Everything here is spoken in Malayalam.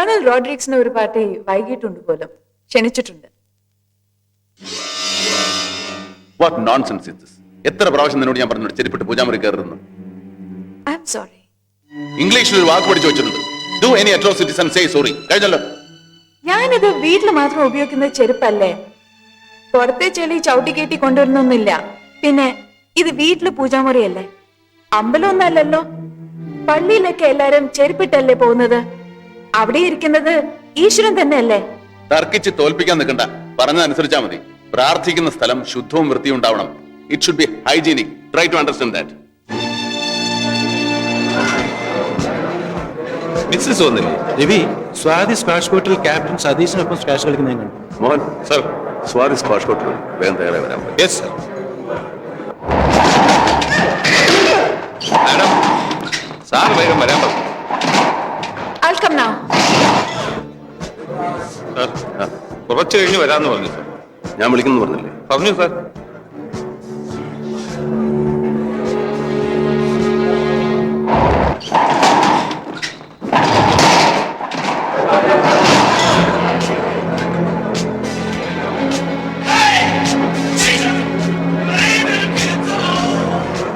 കേണൽ റോഡ്രിക്സിന് ഒരു പാർട്ടി വൈകിട്ടുണ്ട് പോലും, ക്ഷണിച്ചിട്ടുണ്ട്. What nonsense is this? എത്ര പ്രാവശ്യം നിന്നോട് ഞാൻ പറഞ്ഞു ചെരുപ്പിട്ട് പൂജാമുറി കയറുന്നു? I am sorry. ഇംഗ്ലീഷിൽ ഒരു വാക്ക് പഠിച്ചു വെച്ചിട്ടുണ്ട്. Do any atrocities and say sorry. കഴിഞ്ഞല്ലോ. ഞാനിത് വീട്ടിൽ മാത്രം ഉപയോഗിക്കുന്ന ചെരുപ്പല്ലേ, പുറത്തെ ചെളി ചവിട്ടിക്കേറ്റി കൊണ്ടുവരുന്നൊന്നുമില്ല. പിന്നെ ഇത് വീട്ടില് പൂജാമുറിയല്ലേ, അമ്പലമൊന്നല്ലല്ലോ. പള്ളിയിലൊക്കെ എല്ലാരും ചെരുപ്പിട്ടല്ലേ പോകുന്നത്, അവിടെ ഇരിക്കുന്നത് ഈശ്വരൻ തന്നെയല്ലേ. തർക്കിച്ച് തോൽപ്പിക്കാൻ നിൽക്കണ്ട, പറഞ്ഞതനുസരിച്ചാ മതി. പ്രാർത്ഥിക്കുന്ന സ്ഥലം ശുദ്ധവും വൃത്തിയും ഉണ്ടാവണം. It should be hygienic. Try to understand that. Missus വന്നില്ലേ? രവി, സ്വാതി സ്ക്വാഷ് കോർട്ടിൽ ക്യാപ്റ്റൻ സതീശിനൊപ്പം സ്ക്വാഷ് കളിക്കുന്ന കണ്ടു. മോഹൻ സർ, സ്വാതി സ്ക്വാഷ് കോർട്ടിൽ വേഗം തയ്യാറായി വരാൻ. Yes sir. മാഡം, സാർ വേഗം വരാൻ പറഞ്ഞു. I'll come now. സാർ, കുറച്ച് കഴിഞ്ഞ് വരാമെന്ന് പറഞ്ഞു സാർ. ഞാൻ വിളിക്കുന്നു പറഞ്ഞില്ലേ? പറഞ്ഞു സാർ.